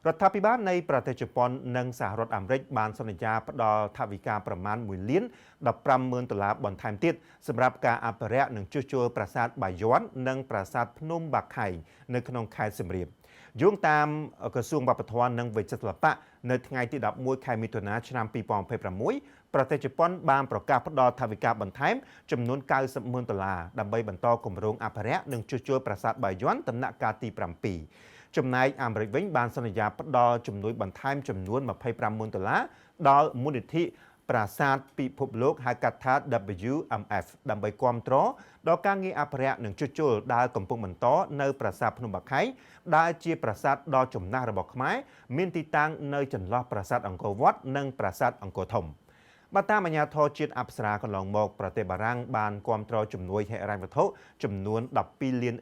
រដ្ឋាភិបាលនៃប្រទេសជប៉ុននិងសហរដ្ឋអាមេរិកបានសន្យាផ្ដល់ថវិកាប្រមាណ1លាន$15,000បន្ថែមទៀតសម្រាប់ការអភិរក្សនិងជួសជុលប្រាសាទបាយ័ននិងប្រាសាទភ្នំបាខែងនៅក្នុងខេត្តសៀមរាបយោងតាមក្រសួងវប្បធម៌និងវិចិត្រសិល្បៈនៅថ្ងៃទី11ខែមិថុនាឆ្នាំ2026ប្រទេសជប៉ុនបានប្រកាសផ្ដល់ថវិកាបន្ថែមចំនួន$90,000ដើម្បីបន្តគម្រោងអភិរក្សនិងជួសជុលប្រាសាទបាយ័នដំណាក់កាលទី7ចំណែកអាមេរិកវិញបានសន្យាផ្ដល់ជំនួយបន្ថែមចំនួន$25,000ដល់មូលនិធិប្រាសាទពិភពលោកហៅកាត់ថា WMF ដើម្បីគាំទ្រដល់ការងារអភិរក្សនិងជួសជុលដែលកំពុងបន្តនៅប្រាសាទភ្នំបាខែងដែលជាប្រាសាទដ៏ចំណាស់របស់ខ្មែរមានទីតាំងនៅចន្លោះប្រាសាទអង្គរវត្តនិងប្រាសាទអង្គរធំបាទតាមអាជ្ញាធរជាតិអប្សរាកន្លងមកប្រទេសបារាំងបានគាំទ្រជំនួយហិរញ្ញវត្ថុចំនួន$12 លាន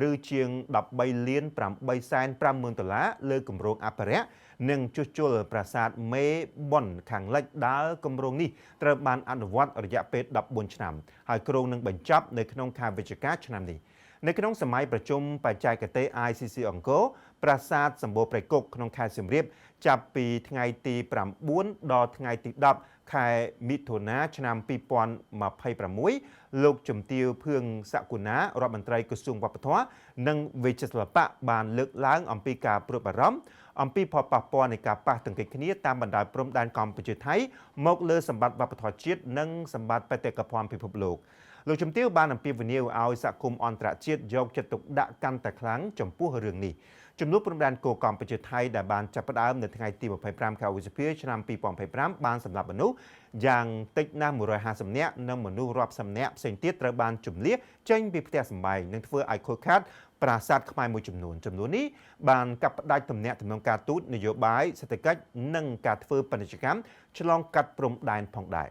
ឬជាង$13,850,000លើគម្រោងអភិរក្សនិងជួសជុលប្រាសាទមេបុនខាងលិចដែលគម្រោងនេះត្រូវបានអនុវត្តរយៈពេល14ឆ្នាំហើយគ្រោងនឹងបញ្ចប់នៅក្នុងខែវិច្ឆិកាឆ្នាំនេះនៅក្នុងសម័យប្រជុំបច្ចេកទេស ICC អង្គរប្រាសាទសម្បូរព្រៃគុកក្នុងខេត្តសៀមរាបចាប់ពីថ្ងៃទី9ដល់ថ្ងៃទី10ខែមិថុនាឆ្នាំ2026លោកជំទាវភឿងសកុណារដ្ឋមន្ត្រីក្រសួងវប្បធម៌និងវិចិត្រសិល្បៈបានលើកឡើងអំពីការព្រួយបារម្ភអំពីផលប៉ះពាល់នៃការប៉ះទង្គិចគ្នាតាមបណ្ដោយព្រំដែនកម្ពុជាថៃមកលើសម្បត្តិវប្បធម៌ជាតិនិងសម្បត្តិបេតិកភណ្ឌពិភពលោកលោកជំទាវបានអំពាវនាវឲ្យសហគមន៍អន្តរជាតិយកចិត្តទុកដាក់កាន់តែខ្លាំងចំពោះរឿងនេះជំនួបព្រំដែនគោលកម្ពុជាថៃដែលបានចាប់ផ្ដើមនៅថ្ងៃទី25ខែឧសភាឆ្នាំ2025បានសម្លាប់មនុស្សយ៉ាងតិចណាស់150នាក់និងមនុស្សរាប់សិបនាក់ផ្សេងទៀតត្រូវបានជម្លៀសចេញពីផ្ទះសម្បែងនិងធ្វើឲ្យខូចខាតប្រាសាទខ្មែរមួយចំនួននេះបានកាប់ផ្ដាច់ទំនាក់ទំនងការទូតនយោបាយសេដ្ឋកិច្ចនិងការធ្វើពាណិជ្ជកម្មឆ្លងកាត់ព្រំដែនផងដែរ